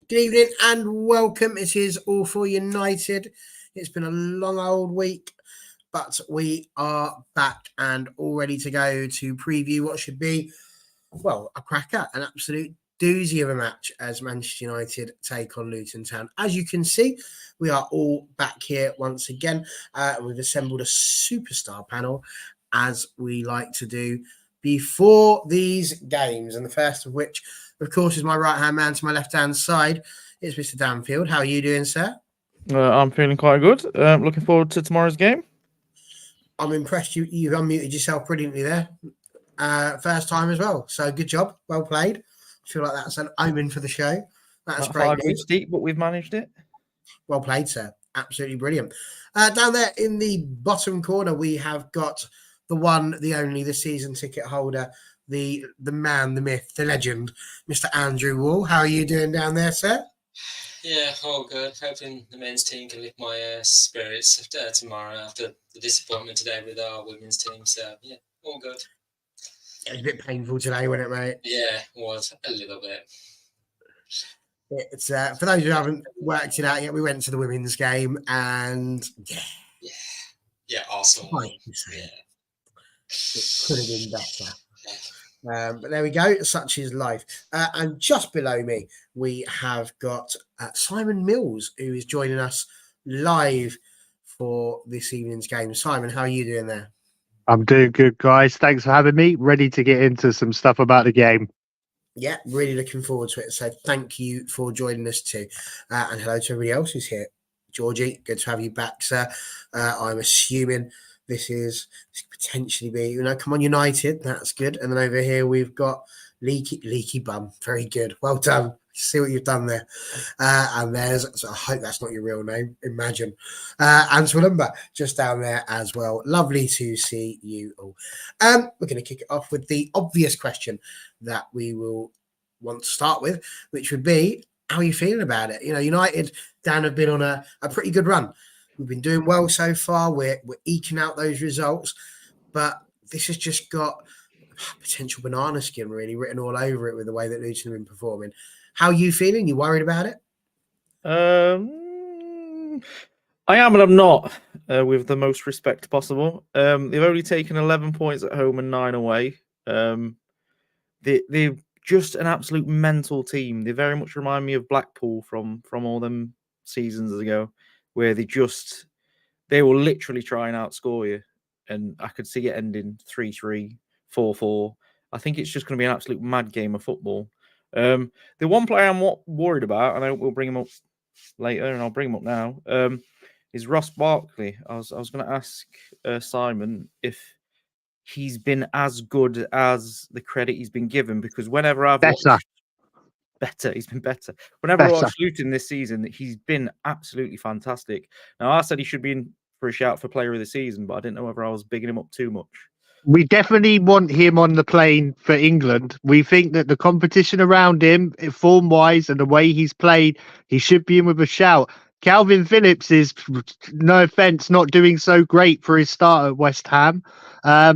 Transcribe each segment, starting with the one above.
Good evening and welcome. It is All for United. It's been a long old week, but we are back and all ready to go to preview what should be, well, a cracker, an absolute doozy of a match as Manchester United take on Luton Town. As you can see, we are all back here once again. We've assembled a superstar panel as we like to do before these games, and the first of which, of course, is my right-hand man to my left-hand side. It's Mr. Danfield. How are you doing, sir? I'm feeling quite good. Looking forward to tomorrow's game. I'm impressed you've unmuted yourself brilliantly there. First time as well. So good job. Well played. I feel like that's an omen for the show. That's great 5 news. weeks deep, but we've managed it. Well played, sir. Absolutely brilliant. Down there in the bottom corner, we have got the one, the only, the season ticket holder, the man, the myth, the legend, Mr. Andrew Wall. How are you doing down there, sir? Yeah, all good. Hoping the men's team can lift my spirits tomorrow after the disappointment today with our women's team. So, yeah, all good. It was a bit painful today, wasn't it, mate? Yeah, it was a little bit. It's for those who haven't worked it out yet, we went to the women's game and yeah, awesome. Yeah. It could have been better. But there we go. Such is life. And just below me, we have got Simon Mills, who is joining us live for this evening's game. Simon, how are you doing there? I'm doing good, guys. Thanks for having me. Ready to get into some stuff about the game. Yeah, really looking forward to it. So thank you for joining us too. And hello to everybody else who's here. Georgie, good to have you back, sir. I'm assuming this could potentially be, come on, United. That's good. And then over here, we've got Leaky Bum. Very good. Well done. See what you've done there. And so I hope that's not your real name. Imagine. And Swalumba just down there as well. Lovely to see you all. We're going to kick it off with the obvious question that we will want to start with, which would be, how are you feeling about it? United, Dan, have been on a pretty good run. We've been doing well so far. We're eking out those results, but this has just got potential banana skin really written all over it with the way that Luton have been performing. How are you feeling? You worried about it? I am and I'm not, with the most respect possible. They've only taken 11 points at home and 9 away. They're just an absolute mental team. They very much remind me of Blackpool from all them seasons ago, where they will literally try and outscore you. And I could see it ending 3-3, 4-4. I think it's just going to be an absolute mad game of football. The one player I'm worried about, and I will bring him up later, and I'll bring him up now, is Ross Barkley. I was going to ask Simon if he's been as good as the credit he's been given, because whenever I've watched he's been better. Whenever I watched Luton this season, he's been absolutely fantastic. Now, I said he should be in for a shout for player of the season, but I didn't know whether I was bigging him up too much. We definitely want him on the plane for England. We think that the competition around him, form-wise, and the way he's played, he should be in with a shout. Calvin Phillips is, no offence, not doing so great for his start at West Ham.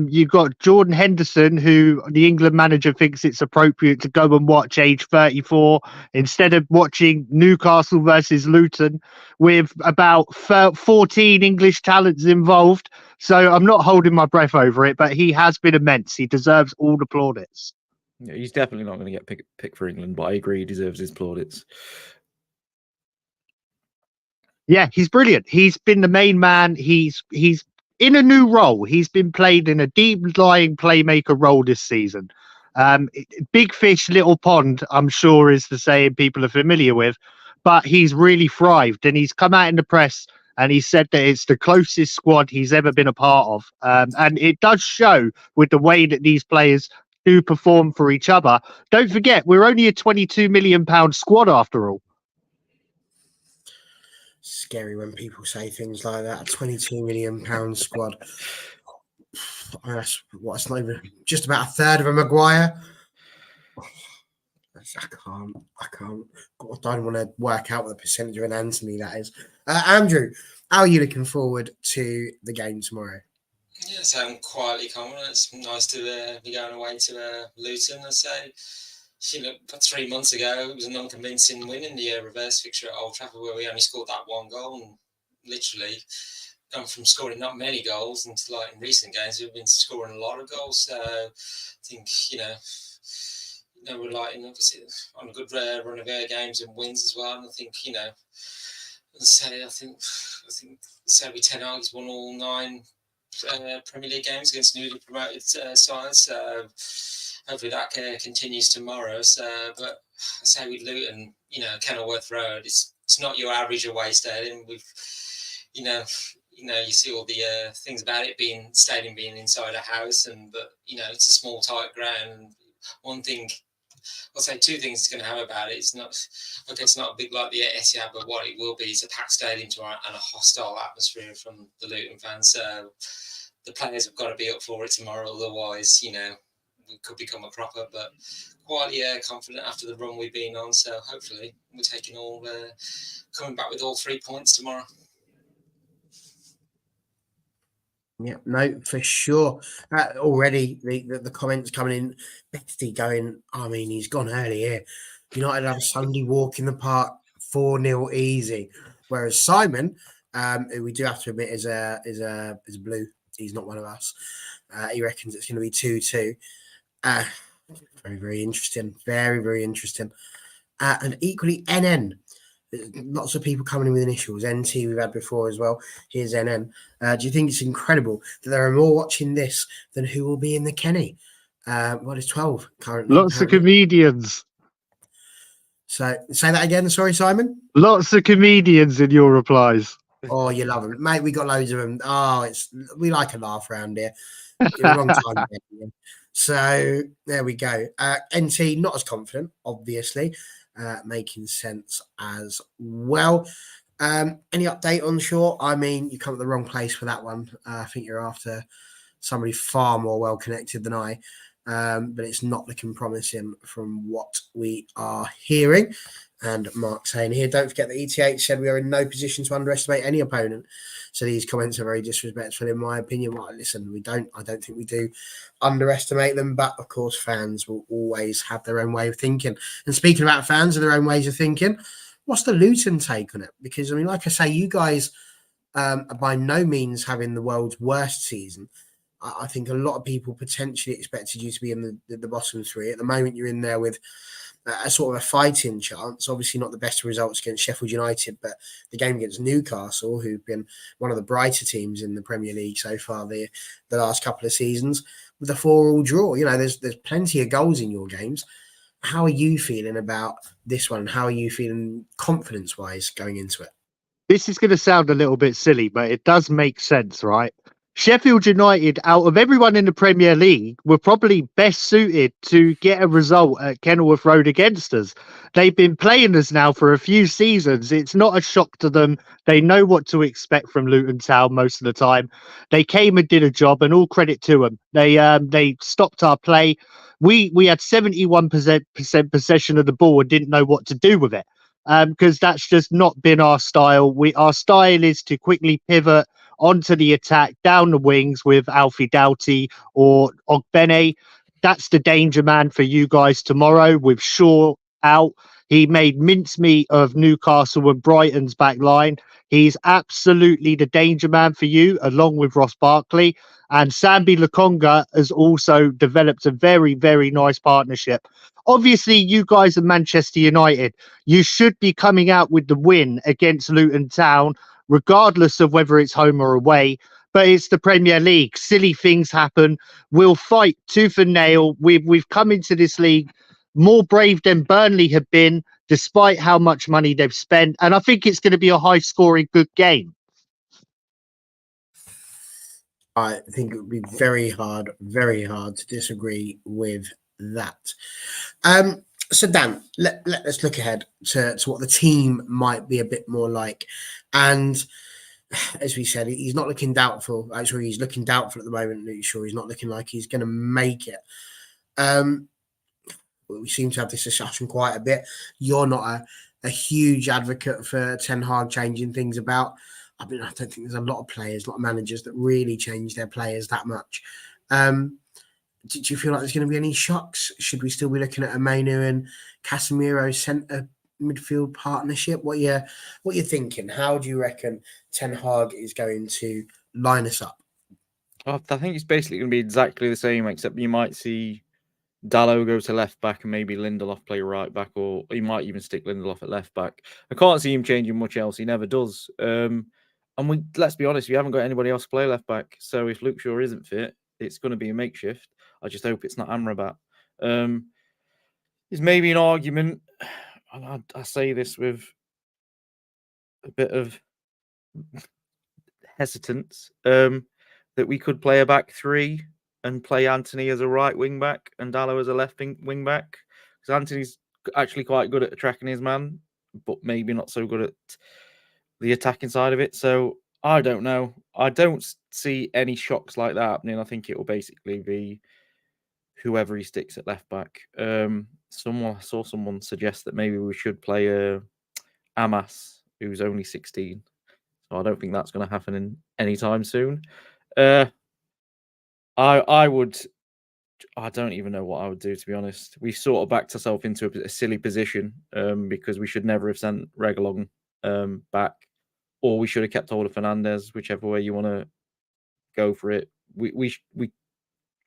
You've got Jordan Henderson, who the England manager thinks it's appropriate to go and watch age 34 instead of watching Newcastle versus Luton with about 14 English talents involved. So I'm not holding my breath over it, but he has been immense. He deserves all the plaudits. Yeah, he's definitely not going to get picked for England, but I agree he deserves his plaudits. Yeah, he's brilliant. He's been the main man. He's in a new role. He's been played in a deep-lying playmaker role this season. Big fish, little pond, I'm sure is the saying people are familiar with, but he's really thrived, and he's come out in the press and he said that it's the closest squad he's ever been a part of. And it does show with the way that these players do perform for each other. Don't forget, we're only a £22 million squad after all. Scary when people say things like that. A £22 million squad. That's not even just about a third of a Maguire. I can't. I don't want to work out what the percentage of an Anthony that is. Andrew, how are you looking forward to the game tomorrow? Yes, I'm quietly confident. It's nice to be going away to Luton, I say. look, 3 months ago, it was an unconvincing win in the reverse fixture at Old Trafford where we only scored that one goal, and literally gone from scoring not many goals into, like, in recent games we've been scoring a lot of goals. So I think we're like, obviously on a good run of games and wins as well. And I think I think Ten Hag's won all 9 Premier League games against newly promoted sides. So hopefully that continues tomorrow. So, but I say with Luton, Kenilworth Road, it's not your average away stadium. We've, you see all the things about it stadium being inside a house, but it's a small, tight ground. One thing, I'll say 2 things it's going to have about it. It's not a big like the Etihad, but what it will be is a packed stadium tomorrow and a hostile atmosphere from the Luton fans. So the players have got to be up for it tomorrow. Otherwise, we could become a cropper. But quite confident after the run we've been on. So hopefully we're coming back with all 3 points tomorrow. Yeah, no, for sure. Already the comments coming in, Betsy going, I mean, he's gone early here. United have a Sunday walk in the park, 4-0 easy. Whereas Simon, who we do have to admit is a blue, he's not one of us. He reckons it's going to be 2-2. Very, very interesting. Very, very interesting. And equally, NN. Lots of people coming in with initials. NT we've had before as well. Here's NN. Do you think it's incredible that there are more watching this than who will be in the Kenny? What is 12 currently? Lots apparently. of comedians. So say that again. Sorry, Simon. Lots of comedians in your replies. Oh, you love them, mate. We got loads of them. Oh, we like a laugh around here. A long time. So there we go. NT not as confident, obviously. Making sense as well. Any update on Shaw? I mean, you come at the wrong place for that one. I think you're after somebody far more well connected than I, but it's not looking promising from what we are hearing. And Mark saying here, don't forget that ETH said we are in no position to underestimate any opponent. So these comments are very disrespectful, in my opinion. Well, listen, I don't think we do underestimate them, but of course, fans will always have their own way of thinking. And speaking about fans and their own ways of thinking, what's the Luton take on it? Because I mean, like I say, you guys are by no means having the world's worst season. I think a lot of people potentially expected you to be in the bottom 3. At the moment, you're in there with a sort of a fighting chance. Obviously not the best results against Sheffield United, but the game against Newcastle, who've been one of the brighter teams in the Premier League so far the last couple of seasons, with a 4-4 draw. There's plenty of goals in your games. How are you feeling about this one? How are you feeling confidence-wise going into it? This is going to sound a little bit silly, but it does make sense, right? Sheffield United, out of everyone in the Premier League, were probably best suited to get a result at Kenilworth Road against us. They've been playing us now for a few seasons. It's not a shock to them. They know what to expect from Luton Town most of the time. They came and did a job, and all credit to them. They stopped our play. We had 71% possession of the ball and didn't know what to do with it, because that's just not been our style. Our style is to quickly pivot onto the attack, down the wings with Alfie Doughty or Ogbene. That's the danger man for you guys tomorrow with Shaw out. He made mincemeat of Newcastle and Brighton's back line. He's absolutely the danger man for you, along with Ross Barkley. And Sambi Lokonga has also developed a very, very nice partnership. Obviously, you guys are Manchester United. You should be coming out with the win against Luton Town, regardless of whether it's home or away. But it's the Premier League. Silly things happen. We'll fight tooth and nail. We've come into this league more brave than Burnley have been, despite how much money they've spent. And I think it's going to be a high-scoring, good game. I think it would be very hard to disagree with that. So Dan, let's look ahead to what the team might be a bit more like. And as we said, he's not looking doubtful. Actually, he's looking doubtful at the moment. Sure, he's not looking like he's going to make it. We seem to have this discussion quite a bit. You're not a huge advocate for Ten Hag changing things about. I mean, I don't think there's a lot of managers that really change their players that much. do you feel like there's going to be any shocks? Should we still be looking at a Mainu and Casemiro centre midfield partnership? What you thinking? How do you reckon Ten Hag is going to line us up? I think it's basically going to be exactly the same, except you might see Dalot go to left back and maybe Lindelof play right back, or he might even stick Lindelof at left back. I can't see him changing much else. He never does. And let's be honest, we haven't got anybody else to play left back. So if Luke Shaw isn't fit, it's going to be a makeshift. I just hope it's not Amrabat. There's maybe an argument, and I say this with a bit of hesitance, that we could play a back three and play Anthony as a right wing back and Dalot as a left wing back. Because Anthony's actually quite good at tracking his man, but maybe not so good at the attacking side of it. So I don't know. I don't see any shocks like that happening. I think it will basically be whoever he sticks at left back. I saw someone suggest that maybe we should play Amas, who's only 16. So I don't think that's going to happen anytime soon. I don't even know what I would do, to be honest. We sort of backed ourselves into a silly position because we should never have sent Reguilon back, or we should have kept hold of Fernandez, whichever way you want to go for it. We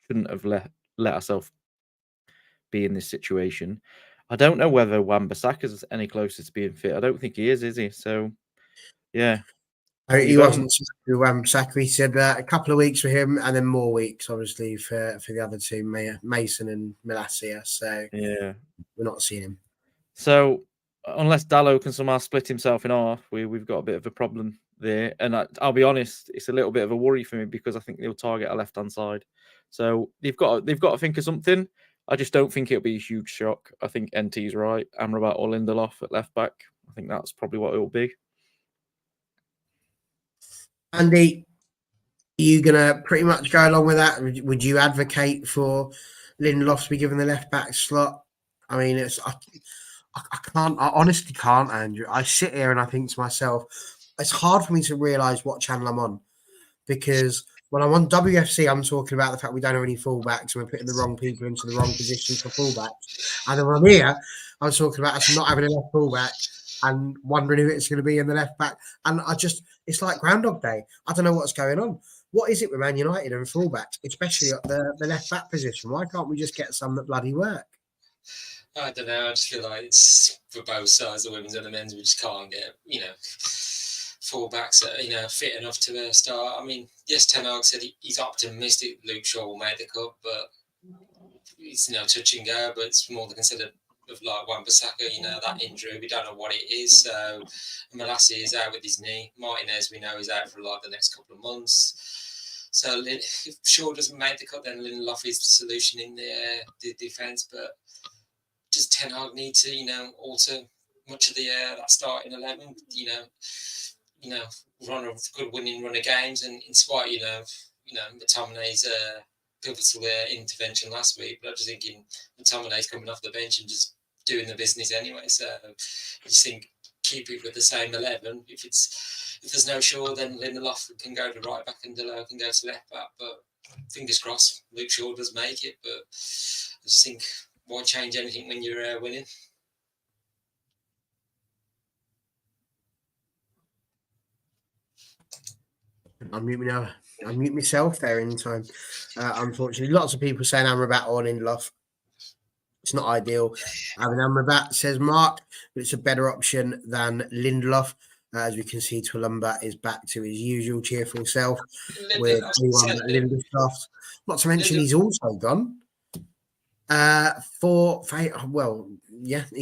shouldn't have let ourselves be in this situation. I don't know whether Wan-Bissaka's any closer to being fit. I don't think he is he? So, yeah. He wasn't with Saka. He said a couple of weeks for him, and then more weeks, obviously, for the other two, Mason and Malacia. So yeah, we're not seeing him. So unless Dalot can somehow split himself in half, we've got a bit of a problem there. And I'll be honest, it's a little bit of a worry for me because I think they'll target a left hand side. So they've got to think of something. I just don't think it'll be a huge shock. I think NT's right. Amrabat or Lindelof at left back. I think that's probably what it will be. Andy, are you going to pretty much go along with that? Would you advocate for Lindelof to be given the left back slot? I mean, I can't. I honestly can't, Andrew. I sit here and I think to myself, it's hard for me to realise what channel I'm on, because when I'm on WFC, I'm talking about the fact we don't have any fullbacks and we're putting the wrong people into the wrong positions for fullbacks. And then when I'm here, I'm talking about us not having a left fullback and wondering who it's going to be in the left back. And it's like Groundhog Day. I don't know what's going on. What is it with Man United and fullbacks, especially at the left back position? Why can't we just get some that bloody work? I don't know. I just feel like it's for both sides, the women's and the men's. We just can't get, fullbacks that fit enough to start. I mean, yes, Ten Hag said he's optimistic Luke Shaw will make the cut, but it's touch and go. But it's more than considered of like Wan-Bissaka. That injury, we don't know what it is. So Malacia is out with his knee. Martinez, we know, is out for like the next couple of months. So if Shaw doesn't make the cut, then Lindelof is the solution in the defence. But does Ten Hag need to, alter much of that starting 11? Run a good winning run of games, and in spite, McTominay's pivotal intervention last week. But I'm just thinking McTominay's coming off the bench and just doing the business anyway. So I just think keep it with the same 11. If there's no Shaw, then Lindelof can go to right back and Dalot can go to left back. But fingers crossed, Luke Shaw does make it. But I just think, why change anything when you're winning? I mute myself there in time. Unfortunately, lots of people saying Amrabat or Lindelof. It's not ideal having Amrabat, says Mark, but it's a better option than Lindelof. As we can see, Twilumba is back to his usual cheerful self with anyone but Lindelof. Not to mention he's also gone he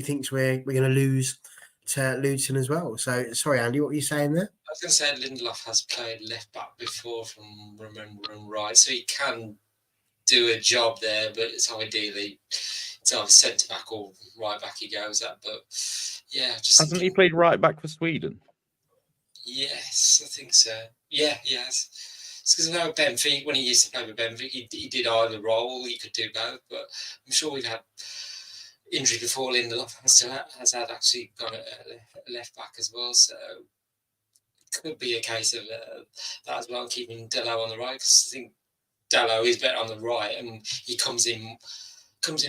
thinks we're going to lose to Luton as well. So, sorry, Andy, what were you saying there? I was going to say Lindelof has played left back before, from remembering right, so he can do a job there, but it's ideally it's either centre back or right back he goes at. But yeah, hasn't he played right back for Sweden? Yes, I think so. Yeah, he has. It's because I know Benfica, when he used to play with Benfica, he did either role, he could do both. But I'm sure we've had injury before. Lindelof has had actually got a left back as well, so it could be a case of that as well, keeping Dalot on the right, because I think Dallo is better on the right, and he comes in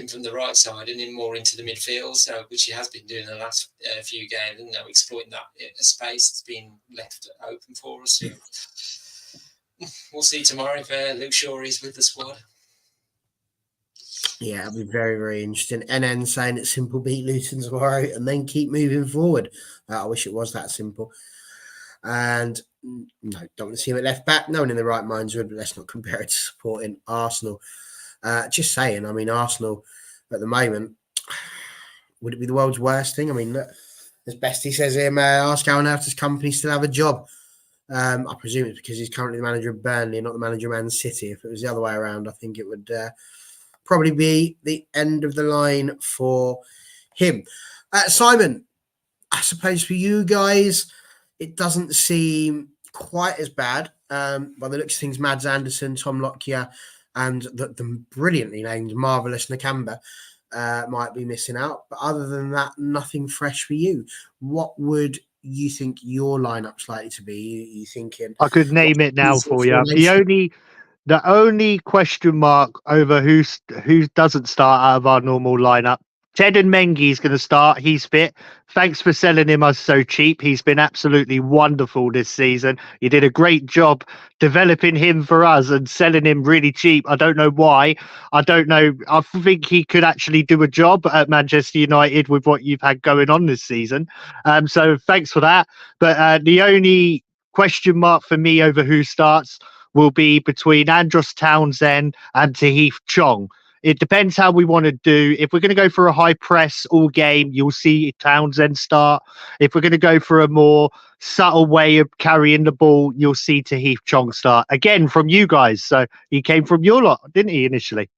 from the right side and in more into the midfield, so which he has been doing the last few games, and now exploiting that space that's been left open for us. So we'll see tomorrow if Luke Shaw is with the squad. Yeah, it'll be very, very interesting. NN saying it's simple, beat Luton tomorrow and then keep moving forward. I wish it was that simple. And no, don't want to see him at left back. No one in the right minds would, but let's not compare it to supporting Arsenal. Just saying, I mean, Arsenal at the moment, would it be the world's worst thing? I mean, look, as best he says here, ask how on earth does company still have a job? I presume it's because he's currently the manager of Burnley, not the manager of Man City. If it was the other way around, I think it would probably be the end of the line for him. Simon, I suppose for you guys, it doesn't seem quite as bad. By the looks of things, Mads Anderson, Tom Lockyer, and the brilliantly named Marvellous Nakamba might be missing out. But other than that, nothing fresh for you. What would you think your lineup's likely to be? You thinking? I could name it now for you. The only question mark over who doesn't start out of our normal lineup. Ted and Mengi is going to start. He's fit. Thanks for selling him us so cheap. He's been absolutely wonderful this season. You did a great job developing him for us and selling him really cheap. I don't know why. I don't know. I think he could actually do a job at Manchester United with what you've had going on this season. So thanks for that. But the only question mark for me over who starts will be between Andros Townsend and Tahith Chong. It depends how we want to do. If we're going to go for a high press all game, you'll see Townsend start. If we're going to go for a more subtle way of carrying the ball, you'll see Tahith Chong start. Again, from you guys. So he came from your lot, didn't he, initially?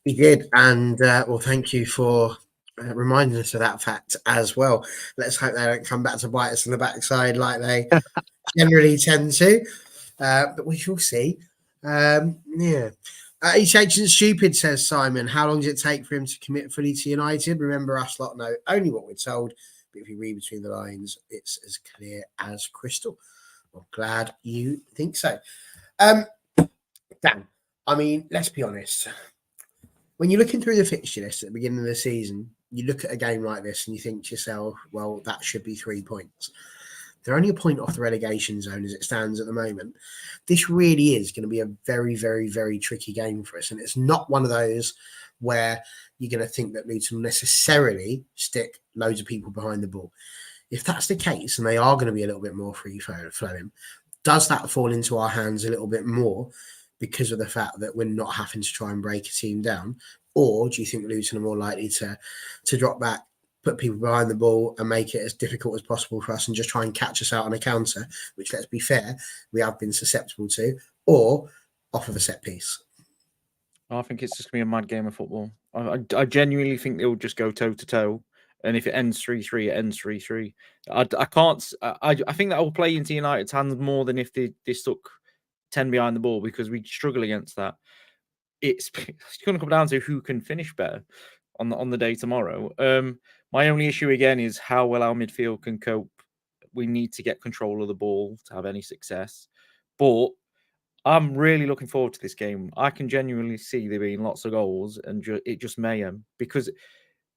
He did. And, well, thank you for reminding us of that fact as well. Let's hope they don't come back to bite us on the backside like they generally tend to. But we shall see. Yeah. Each agent stupid, says Simon. How long does it take for him to commit fully to United? Remember, us lot know only what we're told. But if you read between the lines, it's as clear as crystal. Well, glad you think so. Dan, I mean, let's be honest. When you're looking through the fixture list at the beginning of the season, you look at a game like this and you think to yourself, well, that should be 3 points. They're only a point off the relegation zone as it stands at the moment. This really is going to be a very, very, very tricky game for us. And it's not one of those where you're going to think that Luton will necessarily stick loads of people behind the ball. If that's the case, and they are going to be a little bit more free-flowing, does that fall into our hands a little bit more because of the fact that we're not having to try and break a team down? Or do you think Luton are more likely to drop back, put people behind the ball and make it as difficult as possible for us and just try and catch us out on a counter, which, let's be fair, we have been susceptible to, or off of a set piece? I think it's just going to be a mad game of football. I genuinely think they'll just go toe-to-toe. And if it ends 3-3, it ends 3-3. I think that will play into United's hands more than if they stuck 10 behind the ball, because we struggle against that. It's going to come down to who can finish better on the day tomorrow. My only issue again is how well our midfield can cope. We need to get control of the ball to have any success. But I'm really looking forward to this game. I can genuinely see there being lots of goals and it just mayhem, because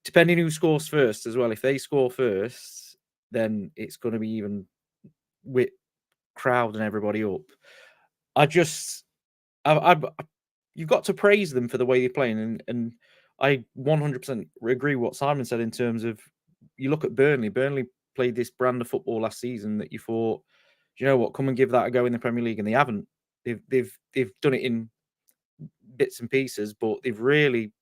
depending who scores first as well, if they score first, then it's going to be even with crowd and everybody up. You've got to praise them for the way they're playing. And I 100% agree with what Simon said in terms of, you look at Burnley. Burnley played this brand of football last season that you thought, you know what, come and give that a go in the Premier League. And they haven't. They've done it in bits and pieces, but they've really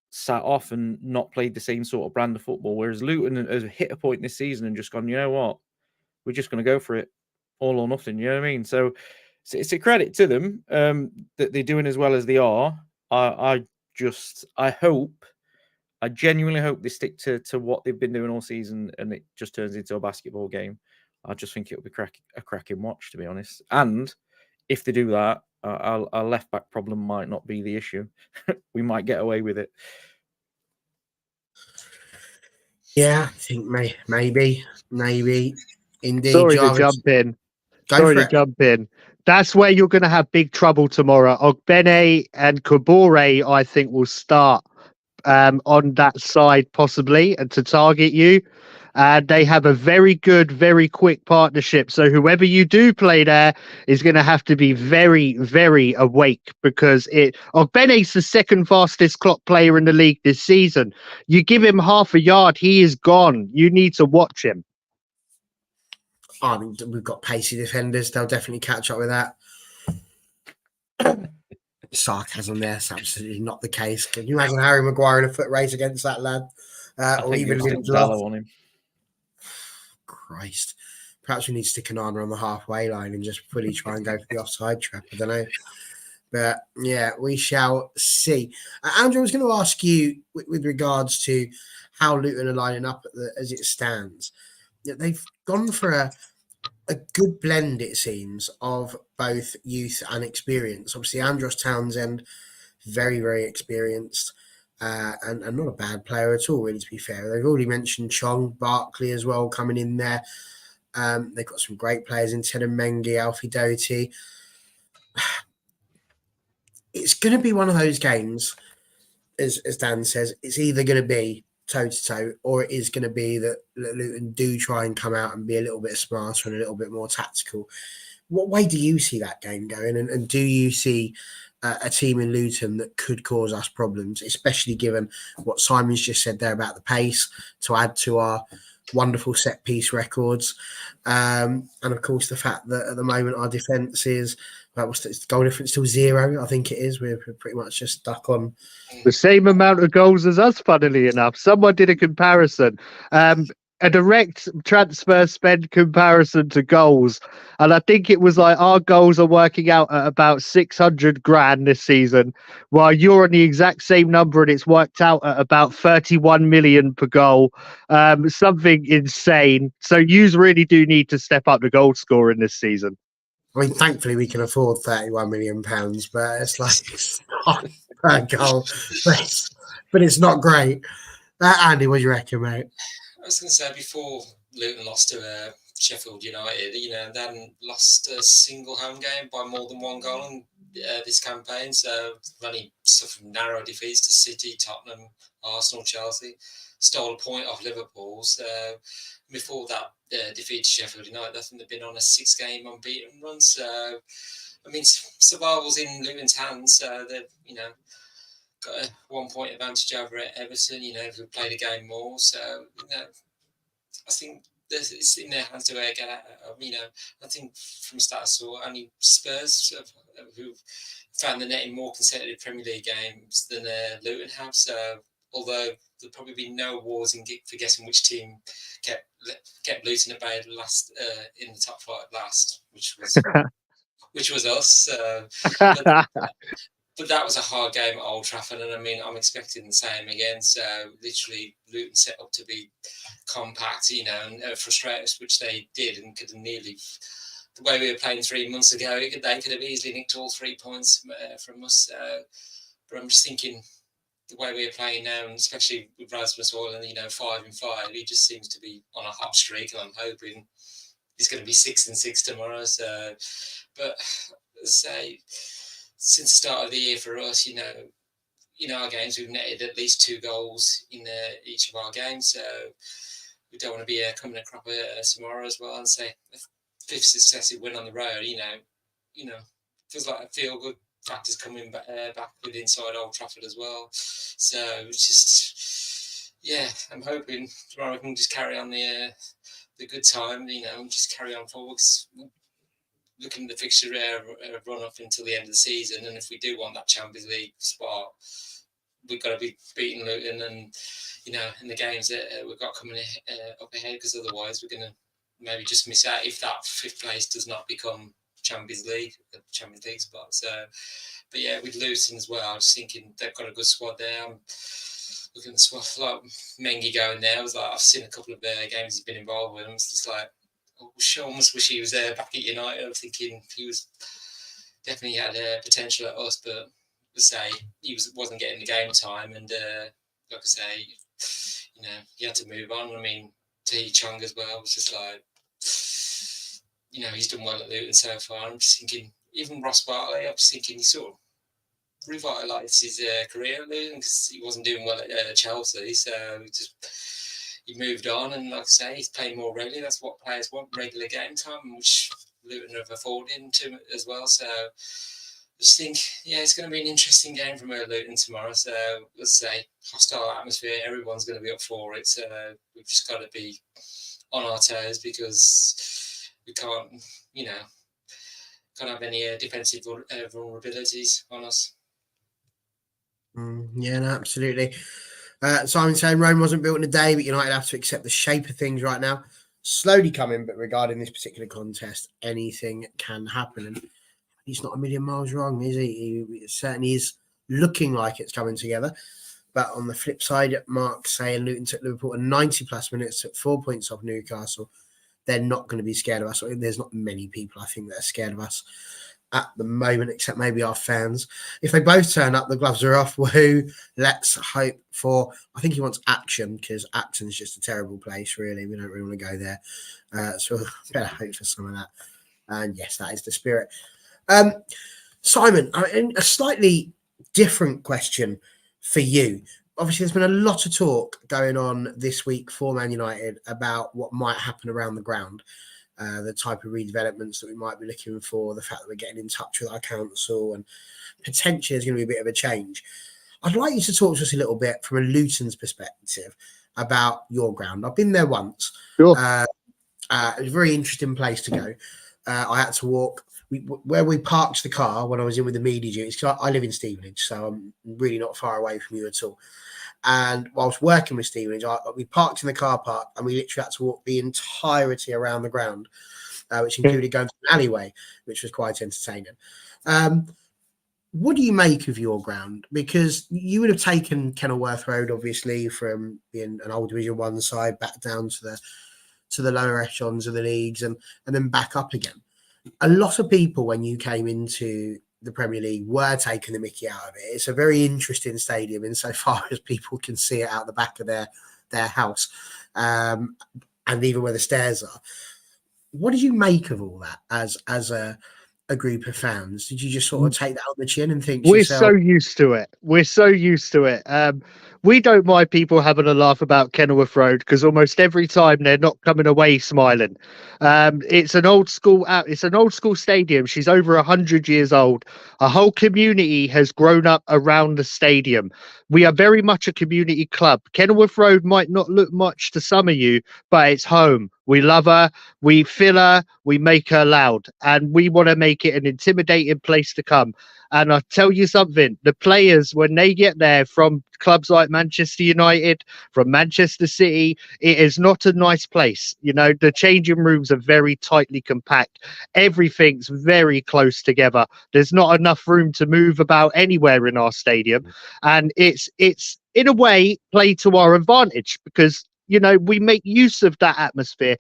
sat off and not played the same sort of brand of football. Whereas Luton has hit a point this season and just gone, you know what, we're just going to go for it, all or nothing. You know what I mean? So it's a credit to them that they're doing as well as they are. I genuinely hope they stick to what they've been doing all season and it just turns into a basketball game. I just think it'll be a cracking watch, to be honest. And if they do that, our left back problem might not be the issue. We might get away with it. Yeah, I think maybe. Indeed. Sorry to jump in. Go Sorry for to it. jump in. That's where you're going to have big trouble tomorrow. Ogbene and Kabore, I think, will start on that side possibly and to target you. They have a very good, very quick partnership. So whoever you do play there is going to have to be very, very awake because Ogbene's the second fastest clock player in the league this season. You give him half a yard, he is gone. You need to watch him. I mean, we've got pacey defenders. They'll definitely catch up with that. Sarcasm there. It's absolutely not the case. Can you imagine Harry Maguire in a foot race against that lad? Or even Lindelof on him. Christ. Perhaps we need to stick an Anna on the halfway line and just fully try and go for the offside trap. I don't know. But yeah, we shall see. Andrew, I was going to ask you with regards to how Luton are lining up as it stands. They've gone for a good blend, it seems, of both youth and experience. Obviously, Andros Townsend, very, very experienced and not a bad player at all, really, to be fair. They've already mentioned Chong, Barkley as well coming in there. They've got some great players in Ted and Mengi, Alfie Doty. It's going to be one of those games, as Dan says, it's either going to be toe-to-toe or it is going to be that Luton do try and come out and be a little bit smarter and a little bit more tactical. What way do you see that game going? And do you see a team in Luton that could cause us problems, especially given what Simon's just said there about the pace, to add to our wonderful set-piece records? And, of course, the fact that at the moment our defence is, what's the goal difference still 0? I think it is. We're pretty much just stuck on the same amount of goals as us, funnily enough. Someone did a comparison, a direct transfer spend comparison to goals. And I think it was like our goals are working out at about 600 grand this season, while you're on the exact same number and it's worked out at about 31 million per goal. Something insane. So you really do need to step up the goal scoring this season. I mean, thankfully we can afford £31 million, but it's like it's not per goal. But it's not great. Andy, what do you reckon, mate? I was going to say before Luton lost to Sheffield United, they hadn't lost a single home game by more than one goal in this campaign. So they've only suffered narrow defeats to City, Tottenham, Arsenal, Chelsea. Stole a point off Liverpool. So before that defeat to Sheffield United, I think they've been on a 6-game unbeaten run. So, I mean, survival's in Luton's hands. They've, got a 1 point advantage over Everton, if we played a game more. So, I think it's in their hands to get out. I think from the start I saw only Spurs who found the netting more consecutive Premier League games than Luton have. So, although there'll probably be no wars for guessing which team kept Luton at bay last in the top 5 last, which was us. But that was a hard game at Old Trafford, and I mean, I'm expecting the same again. So literally, Luton set up to be compact, and frustrate us, which they did, and could have nearly. The way we were playing 3 months ago, they could have easily nicked all 3 points from us. But I'm just thinking, the way we are playing now, and especially with Rasmus Højlund, 5 and 5, he just seems to be on a hot streak, and I'm hoping he's going to be 6 and 6 tomorrow. So, but say. Since the start of the year for us, in our games, we've netted at least 2 goals in each of our games. So we don't want to be coming a cropper tomorrow as well and say a 5th successive win on the road. Feels like a feel good factors coming back with inside Old Trafford as well. So it's just, I'm hoping tomorrow we can just carry on the good time. And just carry on forwards. Looking at the fixture run up until the end of the season, and if we do want that Champions League spot, we've got to be beating Luton and in the games that we've got coming up ahead, because otherwise we're going to maybe just miss out if that 5th place does not become Champions League spot. So, but yeah, with Luton as well, I was thinking they've got a good squad there. I'm looking at the squad, like Mengi going there. I was like, I've seen a couple of games he's been involved with, and it's just like, I almost wish he was there back at United. I'm thinking he was definitely had potential at us, but say he wasn't getting the game time, and like I say, he had to move on. I mean, Tae Chung as well was just like, you know, he's done well at Luton so far. I'm just thinking, even Ross Bartley, I was thinking he sort of revitalised his career at Luton because he wasn't doing well at Chelsea. So he moved on, and like I say, he's playing more regularly. That's what players want, regular game time, which Luton have afforded him to as well. So I just think, yeah, it's going to be an interesting game from Luton tomorrow. So let's say hostile atmosphere, everyone's going to be up for it. So we've just got to be on our toes because we can't, you know, can't have any defensive vulnerabilities on us. Yeah, no, absolutely. Simon saying Rome wasn't built in a day, but United have to accept the shape of things right now. Slowly coming, but regarding this particular contest, anything can happen. And he's not a million miles wrong, is he? He certainly is looking like it's coming together. But on the flip side, Mark saying Luton took Liverpool at 90 plus minutes, took 4 points off Newcastle. They're not going to be scared of us. There's not many people, I think, that are scared of us at the moment, except maybe our fans. If they both turn up, the gloves are off. Woohoo! Let's hope for. I think he wants action because Acton's just a terrible place. Really, we don't really want to go there. So better hope for some of that. And yes, that is the spirit. Simon, a slightly different question for you. Obviously, there's been a lot of talk going on this week for Man United about what might happen around the ground. The type of redevelopments that we might be looking for, the fact that we're getting in touch with our council, and potentially there's going to be a bit of a change. I'd like you to talk to us a little bit from a Luton's perspective about your ground. I've been there once. Sure. It was a very interesting place to go. I had to walk where we parked the car when I was in with the media duties, because I live in Stevenage, so I'm really not far away from you at all. And whilst working with Stevenage, we parked in the car park and we literally had to walk the entirety around the ground, which included going to an alleyway, which was quite entertaining. What do you make of your ground? Because you would have taken Kenilworth Road, obviously, from being an old Division 1 side back down to the lower echelons of the leagues and then back up again. A lot of people, when you came into the Premier League, were taking the mickey out of it. It's a very interesting stadium insofar as people can see it out the back of their house, and even where the stairs are. What did you make of all that as a group of fans? Did you just sort of take that on the chin and think to yourself, so used to it? We're so used to it. We don't mind people having a laugh about Kenilworth Road because almost every time they're not coming away smiling. It's an old school. It's an old school stadium. She's over 100 years old. A whole community has grown up around the stadium. We are very much a community club. Kenilworth Road might not look much to some of you, but it's home. We love her. We fill her. We make her loud, and we want to make it an intimidating place to come. And I'll tell you something, the players, when they get there from clubs like Manchester United, from Manchester City, it is not a nice place. You know, the changing rooms are very tightly compact. Everything's very close together. There's not enough room to move about anywhere in our stadium. And it's in a way played to our advantage because, you know, we make use of that atmosphere.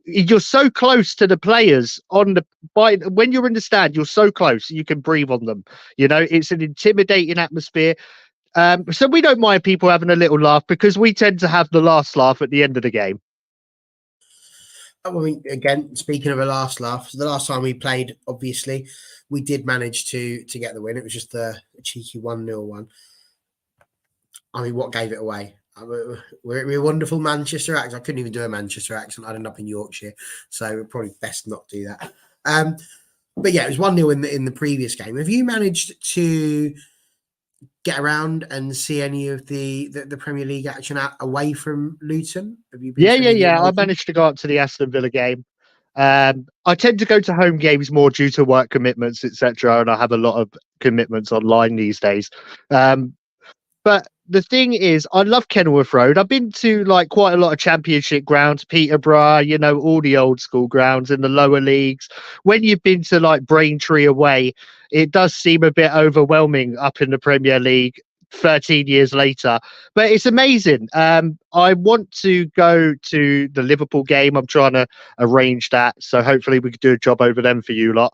You're so close to the players when you're in the stand, you're so close, you can breathe on them. You know, it's an intimidating atmosphere. So we don't mind people having a little laugh because we tend to have the last laugh at the end of the game. I mean, again, speaking of a last laugh, the last time we played, obviously, we did manage to get the win. It was just a cheeky 1-0 one. I mean, what gave it away? We're a wonderful Manchester accent. I couldn't even do a Manchester accent. I'd end up in Yorkshire, so we're probably best not do that. But yeah, it was 1-0 in the previous game. Have you managed to get around and see any of the Premier League action away from Luton? Have you been? Yeah. I managed to go up to the Aston Villa game. I tend to go to home games more due to work commitments, etc., and I have a lot of commitments online these days. But the thing is, I love Kenilworth Road. I've been to like quite a lot of championship grounds, Peterborough, you know, all the old school grounds in the lower leagues. When you've been to like Braintree away, it does seem a bit overwhelming up in the Premier League 13 years later. But it's amazing. I want to go to the Liverpool game. I'm trying to arrange that. So hopefully we could do a job over them for you lot.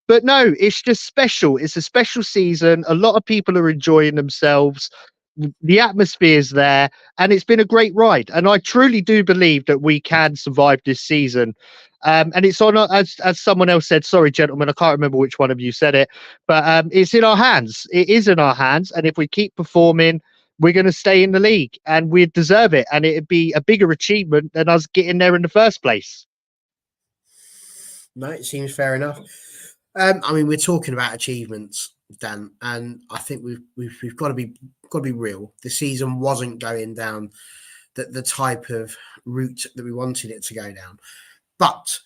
But no, it's just special. It's a special season. A lot of people are enjoying themselves. the atmosphere's there, and it's been a great ride. And I truly do believe that we can survive this season. And it's on, as someone else said, sorry, gentlemen, I can't remember which one of you said it, but it's in our hands. It is in our hands. And if we keep performing, we're going to stay in the league, and we deserve it. And it'd be a bigger achievement than us getting there in the first place. No, it seems fair enough. I mean, we're talking about achievements, Dan, and I think we've got to be real. The season wasn't going down the type of route that we wanted it to go down, but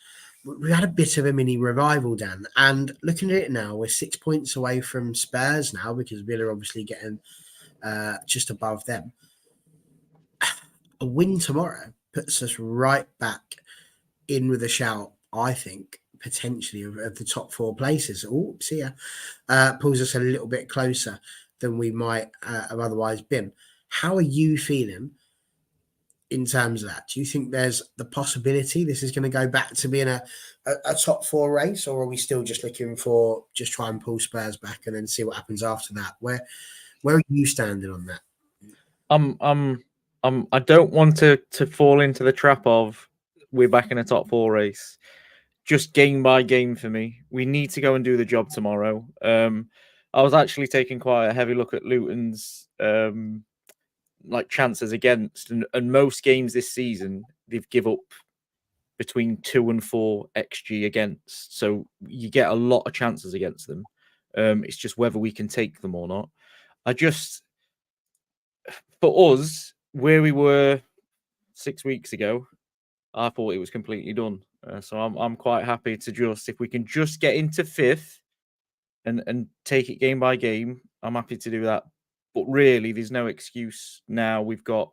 we had a bit of a mini revival, Dan. And looking at it now, we're 6 points away from Spurs now, because Villa are obviously getting just above them. A win tomorrow puts us right back in with a shout, I think, potentially of the top 4 places. Oh, see ya. Pulls us a little bit closer than we might have otherwise been. How are you feeling in terms of that? Do you think there's the possibility this is going to go back to being a top 4 race, or are we still just looking for just try and pull Spurs back and then see what happens after that? Where are you standing on that? I don't want to fall into the trap of we're back in a top 4 race. Just game by game for me. We need to go and do the job tomorrow. I was actually taking quite a heavy look at Luton's chances against, and most games this season they've give up between 2 and 4 xG against. So you get a lot of chances against them. It's just whether we can take them or not. For us, where we were 6 weeks ago, I thought it was completely done. So I'm quite happy to just, if we can just get into 5th and take it game by game, I'm happy to do that. But really, there's no excuse now. We've got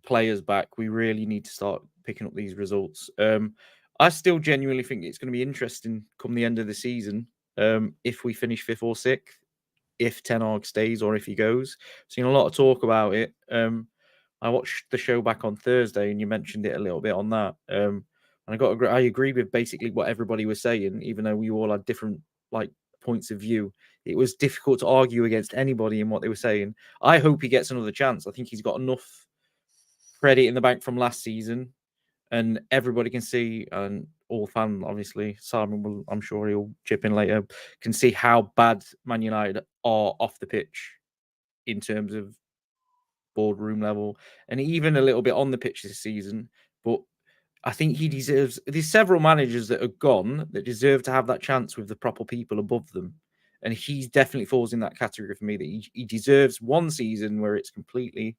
players back. We really need to start picking up these results. I still genuinely think it's going to be interesting come the end of the season, if we finish 5th or 6th, if Ten Hag stays or if he goes. Seen a lot of talk about it. I watched the show back on Thursday, and you mentioned it a little bit on that. And I agree with basically what everybody was saying, even though we all had different points of view. It was difficult to argue against anybody in what they were saying. I hope he gets another chance. I think he's got enough credit in the bank from last season, and everybody can see, and all fans, obviously, Simon will, I'm sure he'll chip in later, can see how bad Man United are off the pitch in terms of boardroom level, and even a little bit on the pitch this season. But I think he deserves, there's several managers that are gone that deserve to have that chance with the proper people above them. And he definitely falls in that category for me, that he deserves one season where it's completely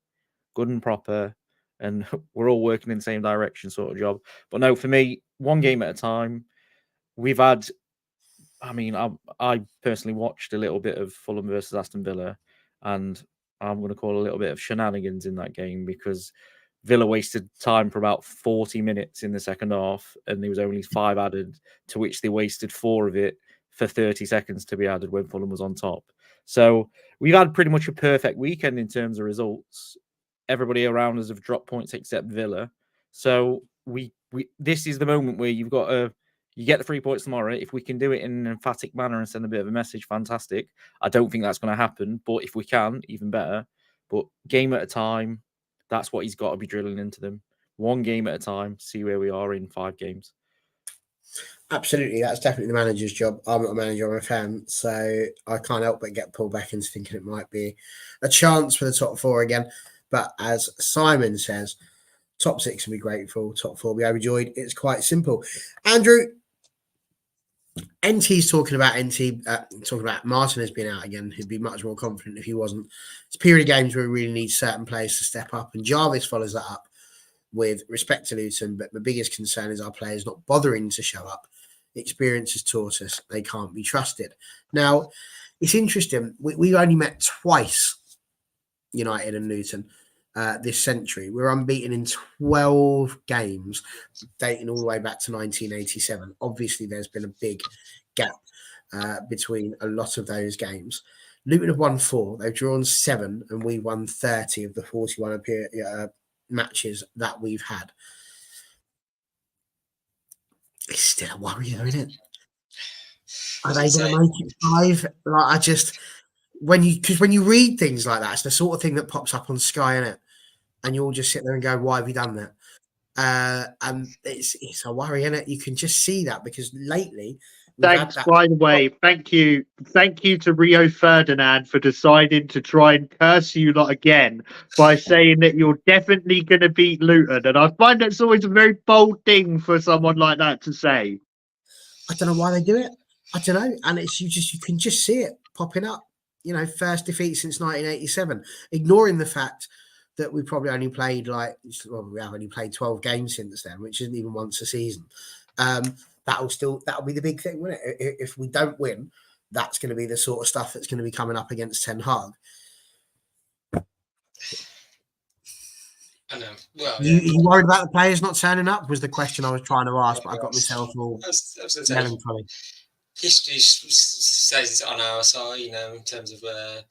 good and proper and we're all working in the same direction sort of job. But no, for me, one game at a time. We've had, I mean, I personally watched a little bit of Fulham versus Aston Villa, and I'm going to call a little bit of shenanigans in that game, because Villa wasted time for about 40 minutes in the second half, and there was only 5 added, to which they wasted 4 of it for 30 seconds to be added when Fulham was on top. So we've had pretty much a perfect weekend in terms of results. Everybody around us have dropped points except Villa. So we this is the moment where you've got to, you get the 3 points tomorrow. If we can do it in an emphatic manner and send a bit of a message, fantastic. I don't think that's going to happen, but if we can, even better. But game at a time, that's what he's got to be drilling into them. One game at a time, see where we are in 5 games. Absolutely, that's definitely the manager's job. I'm not a manager, I'm a fan, so I can't help but get pulled back into thinking it might be a chance for the top 4 again. But as Simon says, top 6 will be grateful, top 4 will be overjoyed. It's quite simple. Andrew, NT's talking about Martin has been out again. He'd be much more confident if he wasn't. It's a period of games where we really need certain players to step up, and Jarvis follows that up with respect to Luton. But my biggest concern is our players not bothering to show up. Experience has taught us they can't be trusted. Now, it's interesting. We only met twice, United and Luton, this century. We're unbeaten in 12 games, dating all the way back to 1987. Obviously, there's been a big gap between a lot of those games. Luton have won 4. They've drawn 7, and we won 30 of the 41 matches that we've had. It's still a worry, though, isn't it? Are they going to make it 5? when you read things like that, it's the sort of thing that pops up on Sky, innit? And you all just sit there and go, "Why have you done that?" And it's a worry, innit? You can just see that because lately we've had Thanks, that. by the way. Thank you to Rio Ferdinand for deciding to try and curse you lot again by saying that you're definitely going to beat Luton. And I find that's always a very bold thing for someone like that to say. I don't know why they do it. I don't know, and you can just see it popping up. First defeat since 1987, ignoring the fact that we probably only played we have only played 12 games since then, which isn't even once a season. That'll be the big thing, won't it? If we don't win, that's going to be the sort of stuff that's going to be coming up against Ten Hag. I know. Well, you worried about the players not turning up? Was the question I was trying to ask, but I got myself all melancholy. History says it's on our side, in terms of a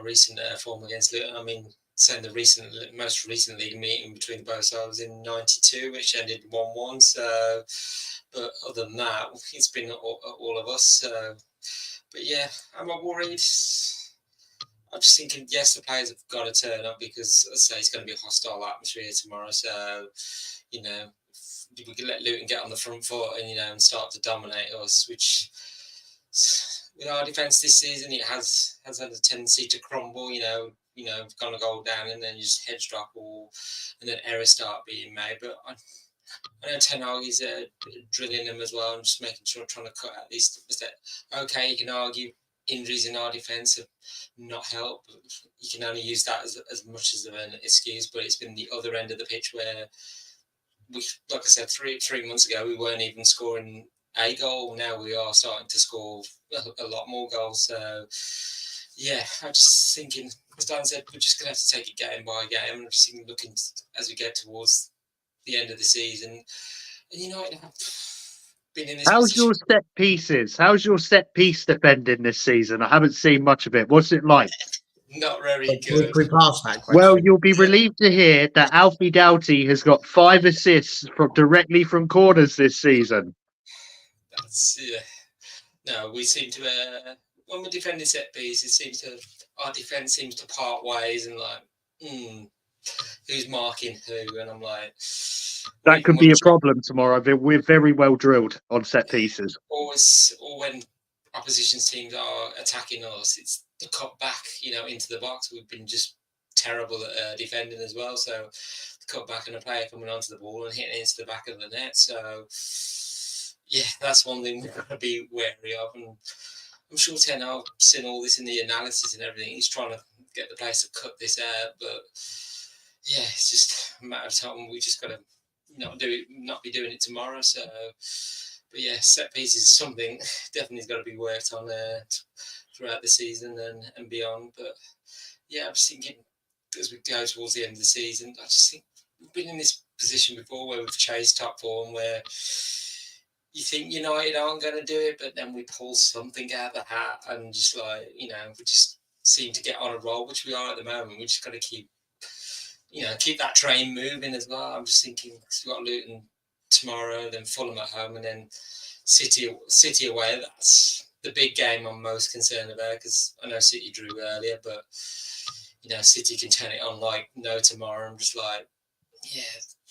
recent form against Luton. I mean, saying the most recent league meeting between both sides was in '92, which ended 1-1. So, but other than that, it's been all of us. So, but yeah, I'm not worried. I'm just thinking, yes, the players have got to turn up because, as I say, it's going to be a hostile atmosphere tomorrow. So, we can let Luton get on the front foot and start to dominate us, which with our defence this season, it has had a tendency to crumble. Gone a goal down and then just hedge drop and then errors start being made. But I know Ten Hag is drilling them as well and just making sure, trying to cut out these mistakes. Okay, you can argue injuries in our defence have not helped. You can only use that as much as an excuse, but it's been the other end of the pitch where we, like I said, three months ago, we weren't even scoring a goal. Now we are starting to score a lot more goals. So, yeah, I'm just thinking, as Dan said, we're just going to have to take it game by game. I'm just thinking, looking as we get towards the end of the season. And United have been in this How's position. your set pieces? How's your set piece defending this season? I haven't seen much of it. What's it like? Not very good. We passed that question. Well, you'll be relieved to hear that Alfie Doughty has got 5 assists directly from corners this season. That's no. We seem to when we're defending set pieces, our defense seems to part ways and who's marking who, and I'm like, that could be a problem tomorrow. We're very well drilled on set pieces. Or when opposition teams are attacking us, it's the cut back, into the box. We've been just terrible at defending as well. So the cut back and a player coming onto the ball and hitting into the back of the net. So yeah, that's one thing we've got to be wary of. And I'm sure Ten Hag seen all this in the analysis and everything. He's trying to get the players to cut this out, but yeah, it's just a matter of time. We just got to not be doing it tomorrow. So, but yeah, set pieces is something definitely got to be worked on throughout the season and beyond. But yeah, I'm just thinking as we go towards the end of the season, I just think we've been in this position before where we've chased top form, where you think United aren't going to do it, but then we pull something out of the hat and just we just seem to get on a roll, which we are at the moment. We just got to keep that train moving as well. I'm just thinking we've got Luton tomorrow, then Fulham at home, and then City away. That's the big game I'm most concerned about, because I know City drew earlier, but City can turn it on like no tomorrow. I'm just like, yeah,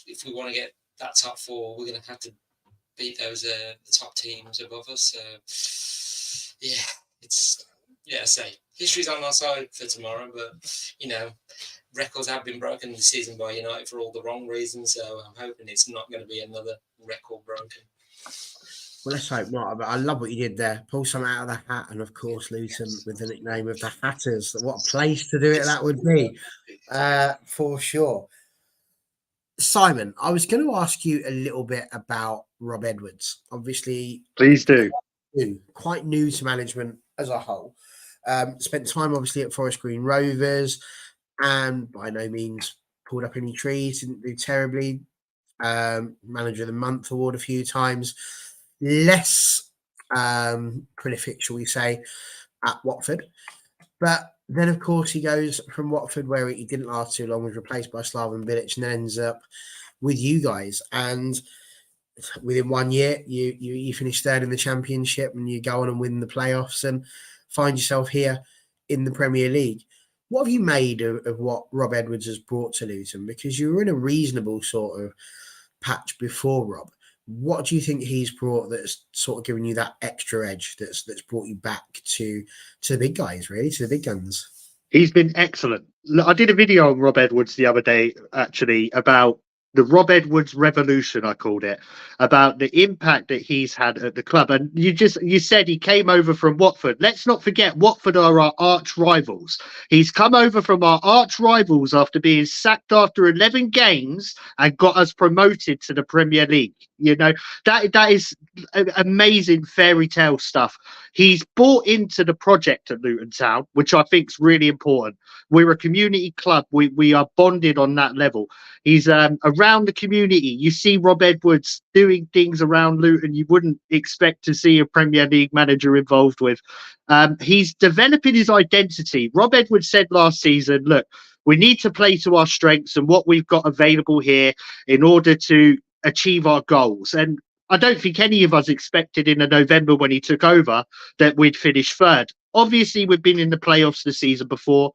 if we want to get that top 4, we're going to have to beat those the top teams above us. So yeah, say history's on our side for tomorrow, but records have been broken this season by United for all the wrong reasons. So I'm hoping it's not going to be another record broken. Well, let's hope not. But I love what you did there. Pull some out of the hat, and of course, Luton with the nickname of the Hatters. What a place to do it that would be, for sure. Simon, I was going to ask you a little bit about Rob Edwards. Obviously, please do. Quite new to management as a whole. Spent time obviously at Forest Green Rovers, and by no means pulled up any trees. Didn't do terribly. Manager of the Month award a few times. Less prolific, shall we say, at Watford. But then, of course, he goes from Watford, where he didn't last too long, was replaced by Slaven Bilic, and then ends up with you guys. And within 1 year, you finish third in the Championship, and you go on and win the playoffs and find yourself here in the Premier League. What have you made of what Rob Edwards has brought to Luton? Because you were in a reasonable sort of patch before Rob. What do you think he's brought that's sort of given you that extra edge that's brought you back to the big guys, really, to the big guns? He's been excellent. Look, I did a video on Rob Edwards the other day, actually, about the Rob Edwards revolution, I called it, about the impact that he's had at the club. And you said he came over from Watford. Let's not forget, Watford are our arch rivals. He's come over from our arch rivals after being sacked after 11 games and got us promoted to the Premier League. You know, that is amazing fairy tale stuff. He's bought into the project at Luton Town, which I think is really important. We're a community club. We are bonded on that level. He's around the community. You see Rob Edwards doing things around Luton you wouldn't expect to see a Premier League manager involved with. He's developing his identity. Rob Edwards said last season, look, we need to play to our strengths and what we've got available here in order to achieve our goals. And I don't think any of us expected in November when he took over that we'd finish third. Obviously, we've been in the playoffs the season before,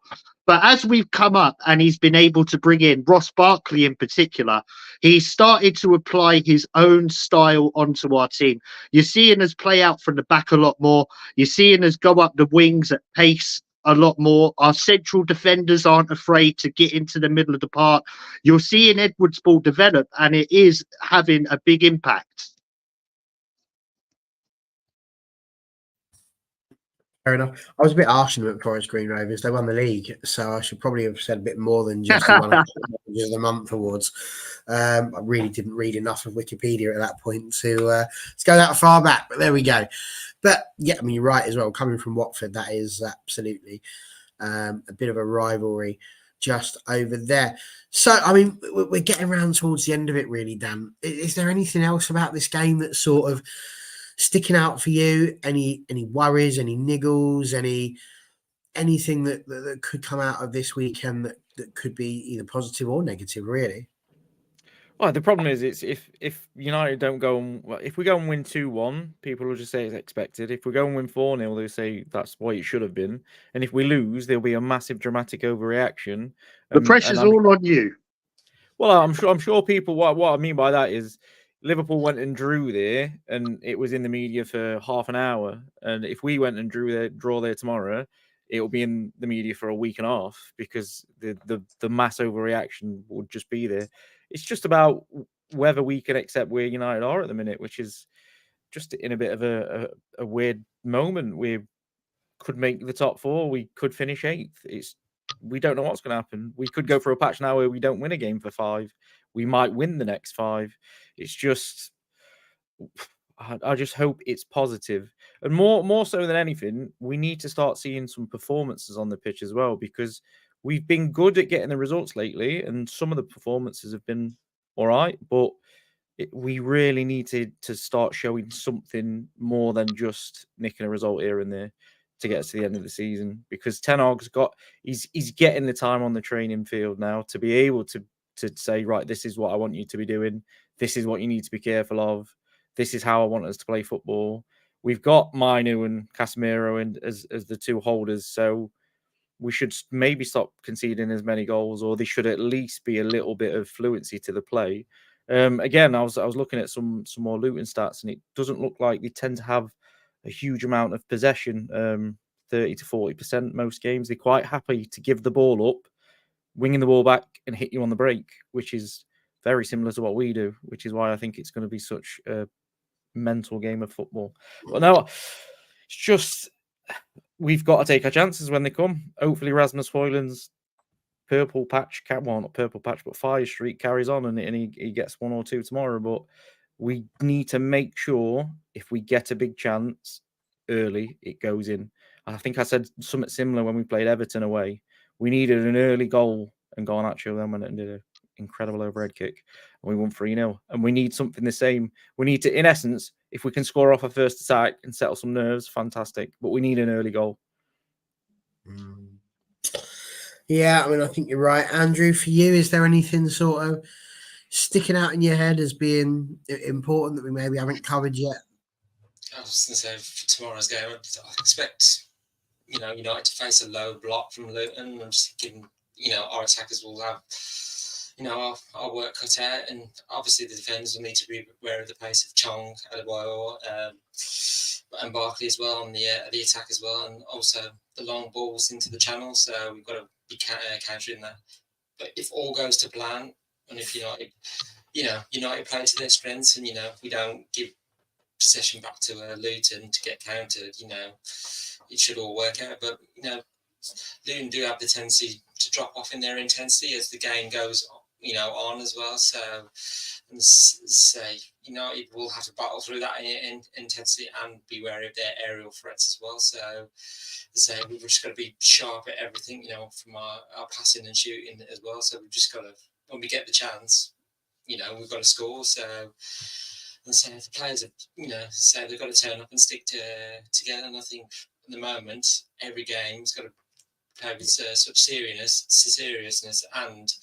but as we've come up and he's been able to bring in Ross Barkley in particular, he's started to apply his own style onto our team. You're seeing us play out from the back a lot more. You're seeing us go up the wings at pace a lot more. Our central defenders aren't afraid to get into the middle of the park. You're seeing Edwards ball develop, and it is having a big impact. Fair enough. I was a bit harsh on them at Forest Green Rovers. They won the league, so I should probably have said a bit more than just the Managers of the Month awards. I really didn't read enough of Wikipedia at that point to go that far back, but there we go. But yeah, I mean, you're right as well. Coming from Watford, that is absolutely a bit of a rivalry just over there. So, I mean, we're getting around towards the end of it, really, Dan. Is there anything else about this game that's sort of sticking out for you? Any worries, any niggles, anything that could come out of this weekend that could be either positive or negative, really? Well, the problem is, it's if United don't go and if we go and win 2-1, people will just say it's expected. If we go and win 4-0, they'll say that's what it should have been. And if we lose, there'll be a massive dramatic overreaction. The pressure's all on you. Well, I'm sure people. What I mean by that is, Liverpool went and drew there, and it was in the media for half an hour. And if we went and draw there tomorrow, it will be in the media for a week and a half because the mass overreaction would just be there. It's just about whether we can accept where United are at the minute, which is just in a bit of a weird moment. We could make the top 4. We could finish 8th. We don't know what's going to happen. We could go for a patch now where we don't win a game for 5. We might win the next 5. It's just, I just hope it's positive. And more so than anything, we need to start seeing some performances on the pitch as well, because we've been good at getting the results lately, and some of the performances have been all right, but we really need to start showing something more than just nicking a result here and there to get us to the end of the season, because Ten Hag's he's getting the time on the training field now to be able to say, right, this is what I want you to be doing. This is what you need to be careful of. This is how I want us to play football. We've got Mainu and Casemiro as the 2 holders, so we should maybe stop conceding as many goals, or they should at least be a little bit of fluency to the play. Again, I was looking at some more Luton stats, and it doesn't look like they tend to have a huge amount of possession, 30 to 40% most games. They're quite happy to give the ball up, winging the ball back and hit you on the break, which is very similar to what we do, which is why I think it's going to be such a mental game of football. But no, it's just, we've got to take our chances when they come. Hopefully Rasmus Højlund's purple patch, well, not purple patch, but fire streak carries on, and he gets 1 or 2 tomorrow. But we need to make sure if we get a big chance early, it goes in. I think I said something similar when we played Everton away. We needed an early goal, and Garnacho then went and did an incredible overhead kick, and we won 3-0. And we need something the same. We need to, in essence, if we can score off a first attack and settle some nerves, fantastic. But we need an early goal. Yeah, I mean, I think you're right. Andrew, for you, is there anything sort of sticking out in your head as being important that we maybe haven't covered yet? I was going to say, for tomorrow's game, I expect United to face a low block from Luton. I'm just thinking, our attackers will have, our work cut out, and obviously the defenders will need to be aware of the pace of Chong, Adebayor, and Barkley as well on the attack as well, and also the long balls into the channel. So we've got to be countering that. But if all goes to plan, and if United play to their strengths, and we don't give possession back to Luton to get countered, it should all work out. But Luton do have the tendency to drop off in their intensity as the game goes on as well. So, and say United will have to battle through that intensity and be wary of their aerial threats as well. So, we've just got to be sharp at everything, from our passing and shooting as well. So we've just got to, when we get the chance, we've got to score. So, and so the players have, so they've got to turn up and stick together. And I think at the moment, every game's got to play with such seriousness, and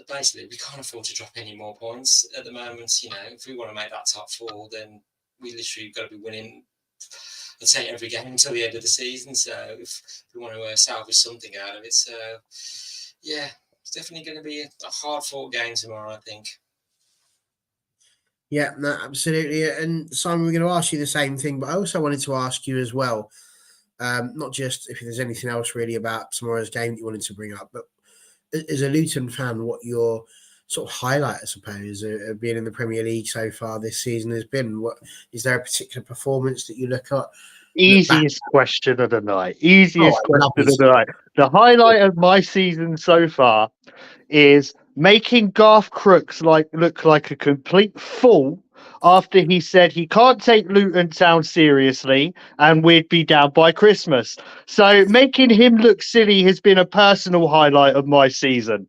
basically we can't afford to drop any more points at the moment. If we want to make that top four, then we literally got to be winning, I'd say, every game until the end of the season. So if we want to salvage something out of it, so yeah, it's definitely going to be a hard-fought game tomorrow, I think. Yeah, no, absolutely. And Simon, we're going to ask you the same thing, but I also wanted to ask you as well, not just if there's anything else really about tomorrow's game that you wanted to bring up, but as a Luton fan, what your sort of highlight, I suppose, of being in the Premier League so far this season has been? What is there a particular performance that you look at? Easiest question of the night. Easiest Oh, I question of the night. The highlight of my season so far is making Garth Crooks look like a complete fool after he said he can't take Luton Town seriously and we'd be down by Christmas. So making him look silly has been a personal highlight of my season.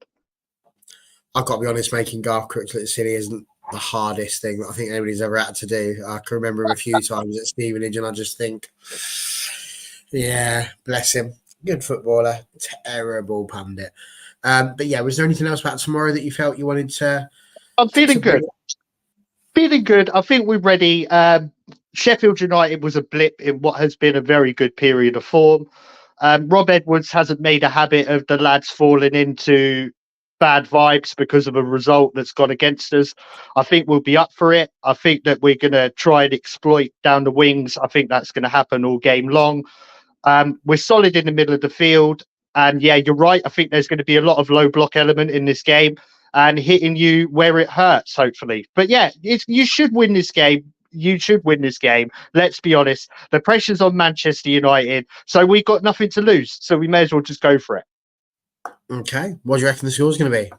I've got to be honest, making Garth Crooks look silly isn't the hardest thing that I think anybody's ever had to do. I can remember him a few times at Stevenage, and I just think, yeah, bless him. Good footballer, terrible pundit. But yeah, was there anything else about tomorrow that you felt you wanted to? I'm feeling good. Feeling good. I think we're ready. Sheffield United was a blip in what has been a very good period of form. Rob Edwards hasn't made a habit of the lads falling into bad vibes because of a result that's gone against us. I think we'll be up for it. I think that we're going to try and exploit down the wings. I think that's going to happen all game long. We're solid in the middle of the field. And yeah, you're right. I think there's going to be a lot of low block element in this game and hitting you where it hurts, hopefully. But yeah, you should win this game. You should win this game. Let's be honest. The pressure's on Manchester United. So we've got nothing to lose. So we may as well just go for it. Okay. What do you reckon the score's going to be?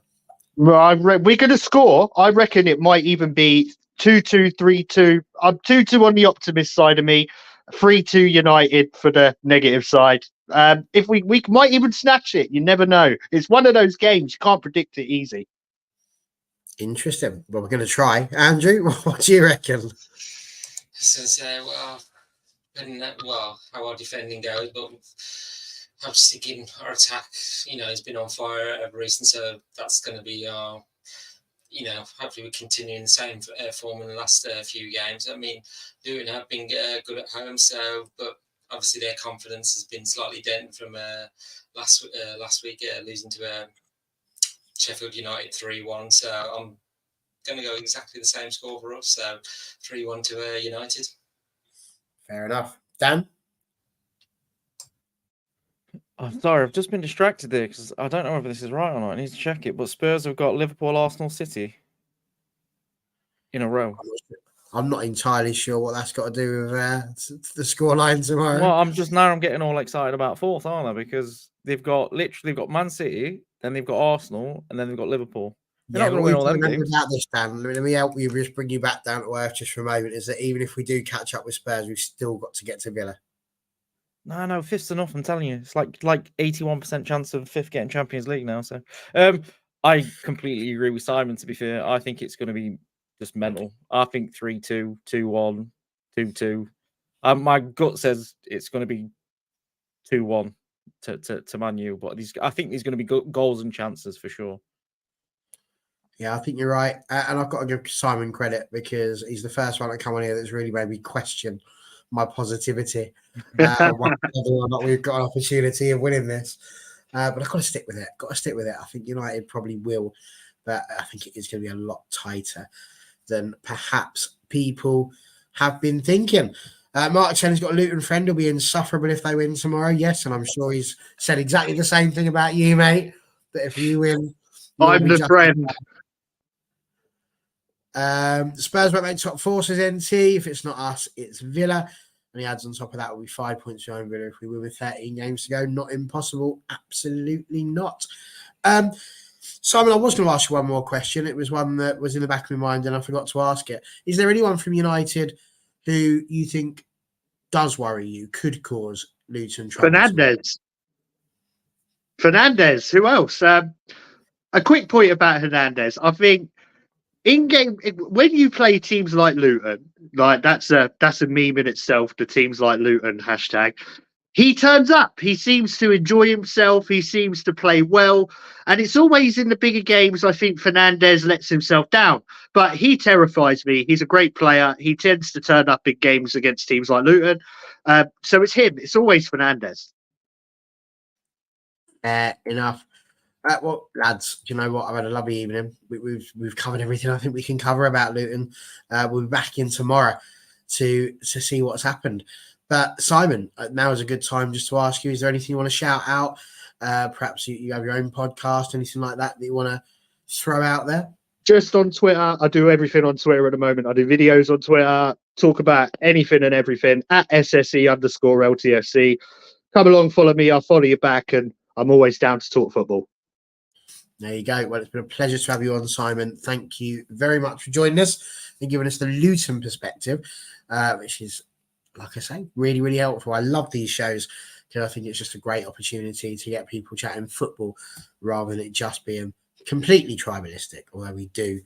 We're going to score. I reckon it might even be 2-2, 3-2. I'm 2-2 on the optimist side of me. 3-2 United for the negative side. If we might even snatch it. You never know. It's one of those games. You can't predict it easy. Interesting. Well, we're going to try. Andrew, what do you reckon? So, how our defending goes, but I'm just thinking our attack, has been on fire ever recent, so that's going to be hopefully we continue in the same form in the last few games. I mean, Luton have been good at home, but obviously their confidence has been slightly dented from last week, losing to Sheffield United 3-1. So I'm going to go exactly the same score for us, so 3-1 to United. Fair enough. Dan? I'm sorry, I've just been distracted there because I don't know whether this is right or not. I need to check it. But Spurs have got Liverpool, Arsenal, City in a row. I'm not entirely sure what that's got to do with the scoreline tomorrow. Well, I'm getting all excited about fourth, aren't I? Because they've got Man City, then they've got Arsenal, and then they've got Liverpool. They're not going to win all them games. About this, Dan, let me help you. Just bring you back down to earth just for a moment. Is that even if we do catch up with Spurs, we've still got to get to Villa. No, fifth's enough. I'm telling you, it's like 81% chance of fifth getting Champions League now. So, I completely agree with Simon. To be fair, I think it's going to be just mental. I think 3-2, 2-1, 2-2. My gut says it's going to be 2-1 to Man U, but I think there's going to be goals and chances for sure. Yeah, I think you're right. And I've got to give Simon credit because he's the first one to come on here that's really made me question my positivity on whether or not we've got an opportunity of winning this. But I've got to stick with it. I think United probably will, but I think it is going to be a lot tighter than perhaps people have been thinking. Mark Chen's got a Luton friend who'll be insufferable if they win tomorrow. Yes, and I'm sure he's said exactly the same thing about you, mate. That if you win, I'm the friend. Spurs won't make top four, says NT. If it's not us, it's Villa. And he adds on top of that, will be 5 points behind Villa if we win with 13 games to go. Not impossible. Absolutely not. Simon, I was going to ask you one more question. It was one that was in the back of my mind and I forgot to ask it. Is there anyone from United who you think does worry you, could cause Luton trouble? Fernandez. Who else? A quick point about Hernandez. I think in game, when you play teams like Luton, like that's a meme in itself. The teams like Luton hashtag. He turns up. He seems to enjoy himself. He seems to play well. And it's always in the bigger games, I think Fernandez lets himself down. But he terrifies me. He's a great player. He tends to turn up in games against teams like Luton. So it's him. It's always Fernandez. Enough. Well, lads, do you know what? I've had a lovely evening. We've covered everything I think we can cover about Luton. We'll be back in tomorrow to see what's happened. But Simon, now is a good time just to ask you, is there anything you want to shout out? Perhaps you have your own podcast, anything like that you want to throw out there? Just on Twitter. I do everything on Twitter at the moment. I do videos on Twitter, talk about anything and everything at SSE_LTFC. Come along, follow me. I'll follow you back, and I'm always down to talk football. There you go. Well, it's been a pleasure to have you on, Simon. Thank you very much for joining us and giving us the Luton perspective, which is, like I say, really, really helpful. I love these shows because I think it's just a great opportunity to get people chatting football rather than it just being completely tribalistic, although we do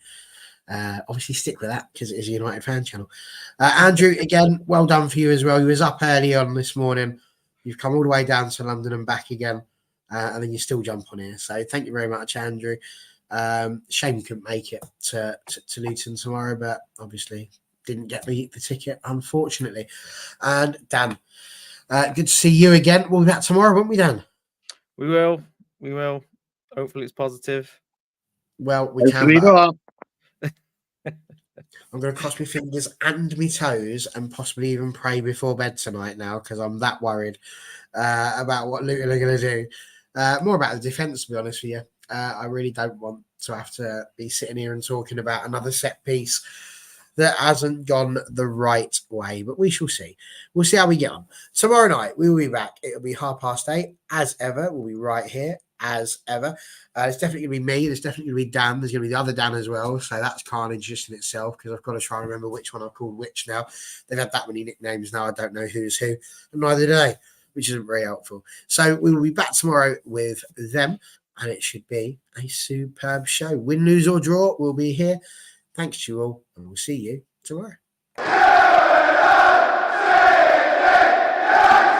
obviously stick with that because it is a United fan channel. Andrew, again, well done for you as well. You was up early on this morning. You've come all the way down to London and back again, and then you still jump on here. So thank you very much, Andrew. Shame you couldn't make it to Luton tomorrow, but obviously didn't get the ticket, unfortunately. And Dan, good to see you again. We'll be back tomorrow, won't we, Dan? We will. Hopefully it's positive. Well, we can. I'm going to cross my fingers and my toes and possibly even pray before bed tonight now because I'm that worried about what Luton are going to do. More about the defence, to be honest with you. I really don't want to have to be sitting here and talking about another set piece that hasn't gone the right way, but we shall see. We'll see how we get on. Tomorrow night, we will be back. It'll be 8:30, as ever. We'll be right here, as ever. It's definitely going to be me. There's definitely going to be Dan. There's going to be the other Dan as well, so that's carnage just in itself, because I've got to try and remember which one I've called which now. They've had that many nicknames now, I don't know who's who, and neither do they, which isn't very helpful. So we will be back tomorrow with them, and it should be a superb show. Win, lose, or draw, we'll be here. Thanks to you all, and we'll see you tomorrow.